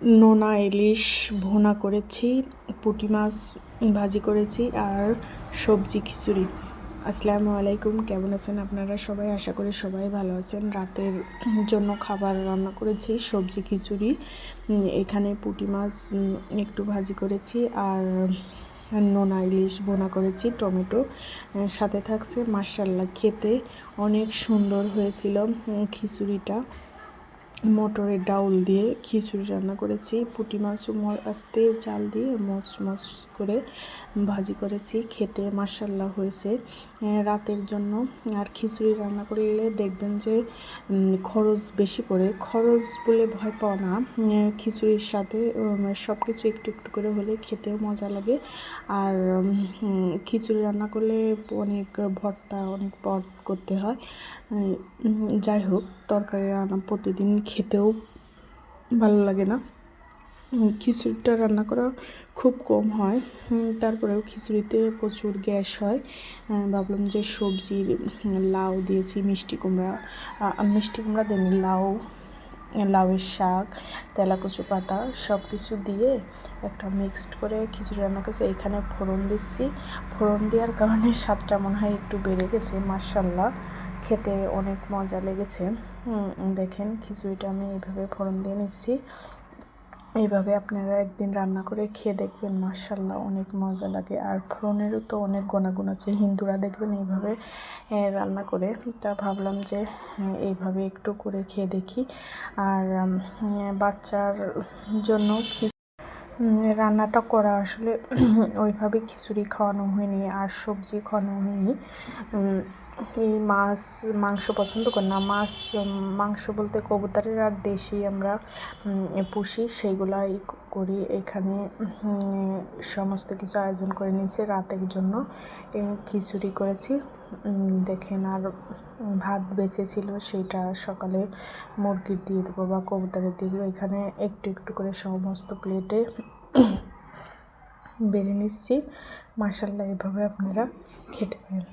নোনা ইলিশ ভুনা করেছি, পুঁটি মাছ ভাজি করেছি আর সবজি খিচুড়ি। আসসালামু আলাইকুম, কেমন আছেন আপনারা সবাই? আশা করি সবাই ভালো আছেন। রাতের জন্য খাবার রান্না করেছি সবজি খিচুড়ি। এখানে পুঁটি মাছ একটু ভাজি করেছি আর নোনা ইলিশ ভুনা করেছি, টমেটো সাথে থাকছে। মাশাআল্লাহ, খেতে অনেক সুন্দর হয়েছিল খিচুড়িটা। মটরের ডাউল দিয়ে খিচুড়ি রান্না করেছি। পুঁটি মাছও আস্তে জাল দিয়ে মচ করে ভাজি করেছি। খেতে মাশাআল্লাহ হয়েছে রাতের জন্য। আর খিচুড়ি রান্না করলে দেখবেন যে খরচ বেশি পড়ে। খরচ বলে ভয় পাও না, খিচুড়ির সাথে সব কিছু একটু একটু করে হলে খেতেও মজা লাগে। আর খিচুড়ি রান্না করলে অনেক ভর্তা, অনেক পদ করতে হয়। যাই হোক, তরকারি রান্না প্রতিদিন খেতেও ভালো লাগে না। খিচুড়িটা রান্না করা খুব কম হয়, তারপরেও খিচুড়িতে প্রচুর গ্যাস হয়। ভাবলাম যে সবজির লাউ দিয়েছি, মিষ্টি কুমড়া দিইনি, লাউয়ের শাক, তেলাকুচু পাতা সব কিছু দিয়ে একটা মিক্সড করে খিচুড়ি রান্না করেছি। এখানে ফোড়ন দিচ্ছি। ফোড়ন দেওয়ার কারণে স্বাদটা মনে হয় একটু বেড়ে গেছে। মাশাআল্লাহ, খেতে অনেক মজা লেগেছে। দেখেন, খিচুড়িটা আমি এইভাবে ফোড়ন দিয়ে নিচ্ছি। এইভাবে আপনারা একদিন রান্না করে খেয়ে দেখবেন, মাশাআল্লাহ অনেক মজা লাগে। আর ফোড়নেরও তো অনেক গুণাগুণ আছে, হিন্দুরা দেখবেন এইভাবে রান্না করে। তা ভাবলাম যে এইভাবে একটু করে খেয়ে দেখি। আর বাচ্চার জন্য রান্নাটা করা আসলে ওইভাবে খিচুড়ি খাওয়ানো হয়নি আর সবজি খাওয়ানো হয়নি। এই মাংস পছন্দ করি না। মাংস বলতে কবুতরের আর দেশি আমরা পুষি, সেইগুলাই করি। এখানে সমস্ত কিছু আয়োজন করে নিয়েছি রাতের জন্য। খিচুড়ি করেছি দেখেন, আর ভাত বেঁচেছিল, সেটা সকালে মুরগির দিয়ে দেবো বা কবুতরের দিয়ে দেবো। এখানে একটু একটু করে সমস্ত প্লেটে বেড়ে নিচ্ছি। মাশাআল্লাহ, এভাবে আপনারা খেতে পারেন।